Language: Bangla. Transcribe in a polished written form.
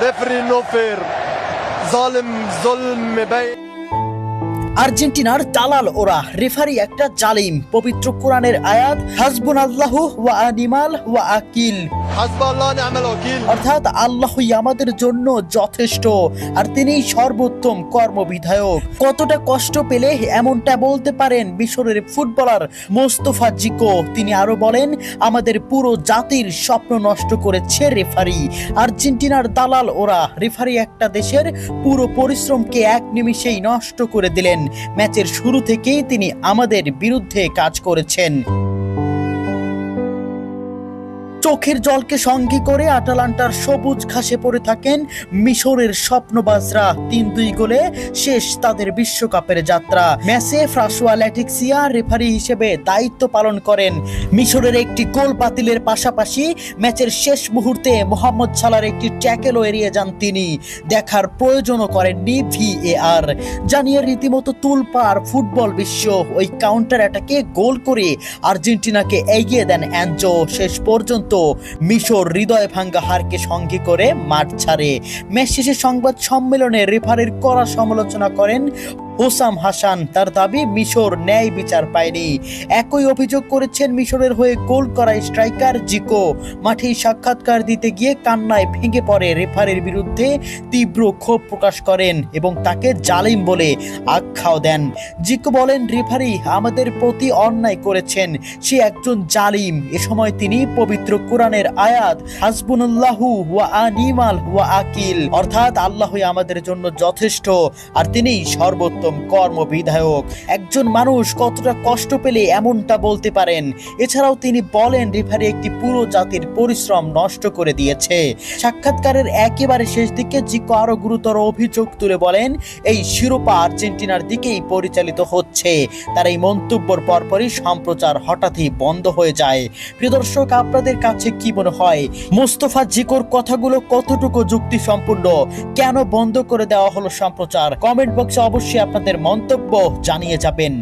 referee no fair, ظالم ظلم مبين. আর্জেন্টিনার দালাল ওরা, রেফারি একটা জালিম। পবিত্র কোরআনের আয়াত হাসবুনাল্লাহু ওয়া নিমাল ওয়াকিল, حسب الله ونعم الوكيل. অর্থাৎ আল্লাহই আমাদের জন্য যথেষ্ট আর তিনিই সর্বোত্তম কর্মবিধায়ক। কতটা কষ্ট পেলে এমনটা বলতে পারেন মিশরের ফুটবলার মোস্তফা জিকো। তিনি আরো বলেন, আমাদের পুরো জাতির স্বপ্ন নষ্ট করেছে রেফারি। আর্জেন্টিনার দালাল ওরা, রেফারি একটা দেশের পুরো পরিশ্রমকে এক নিমিষেই নষ্ট করে দিলেন। ম্যাচের শুরু থেকেই তিনি আমাদের বিরুদ্ধে কাজ করেছেন। চোখের জলকে সঙ্গী করে আটালান্টার সবুজ ঘাসে পড়ে থাকেন মিশরের স্বপ্নবাজরা। ৩-২ গোলে শেষ তাদের বিশ্বকাপের যাত্রা। ম্যাচে ফ্রাসোয়া ল্যাটিক্সিয়া রেফারি হিসেবে দায়িত্ব পালন করেন। মিশরের একটি গোল বাতিলের পাশাপাশি ম্যাচের শেষ মুহূর্তে মোহাম্মদ সালার একটি ট্যাকেলও এড়িয়ে যান তিনি। দেখার প্রয়োজনও করেননি VAR। জানিয়ে রীতিমতো তুলপাড় ফুটবল বিশ্ব। ওই কাউন্টার অ্যাটাকে গোল করে আর্জেন্টিনাকে এগিয়ে দেন অ্যানজো। শেষ পর্যন্ত মিশর হৃদয় ভাঙ্গা হারকে সঙ্গী করে মাঠ ছাড়ে। ম্যাচ শেষে সংবাদ সম্মেলনে রেফারির কড়া সমালোচনা করেন হোসাম হাসান। তার দাবি মিশর ন্যায় বিচার পায়নি। একই অভিযোগ করেছেন মিশরের হয়ে গোল করা স্ট্রাইকার জিকো। মাঠেই সাক্ষাৎকার দিতে গিয়ে কান্নায় ভেঙে পড়ে রেফারির বিরুদ্ধে তীব্র ক্ষোভ প্রকাশ করেন এবং তাকে জালিম বলে আখ্যাও দেন। জিকো বলেন, রেফারি আমাদের প্রতি অন্যায় করেছেন, সে একজন জালিম। এ সময় তিনি পবিত্র কোরআনের আয়াত হাসবুনাল্লাহু ওয়া নিমাল ওয়াকিল, অর্থাৎ আল্লাহই আমাদের জন্য যথেষ্ট আর তিনিই সর্বোত্তম কর্মবিধায়ক। একজন মানুষ কতটা কষ্ট পেলে এমনটা বলতে পারেন। এছাড়াও তিনি বলেন, রেফারি একটি পুরো জাতির পরিশ্রম নষ্ট করে দিয়েছে। সাক্ষাৎকারের একেবারে শেষ দিকে জিকো আরো গুরুতর অভিযোগ তুলে বলেন, এই শিরোপা আর্জেন্টিনার দিকেই পরিচালিত হচ্ছে। তার এই মন্তব্যের পরপরই সম্প্রচার হঠাৎই বন্ধ হয়ে যায়। প্রিয় দর্শক, আপনাদের কাছে কি মনে হয় মোস্তফা জিকোর কথাগুলো কতটুকু যুক্তিসম্পূর্ণ? কেন বন্ধ করে দেওয়া হলো সম্প্রচার? কমেন্ট বক্সে অবশ্যই আপনাদের মন্তব্য জানিয়ে যাবেন।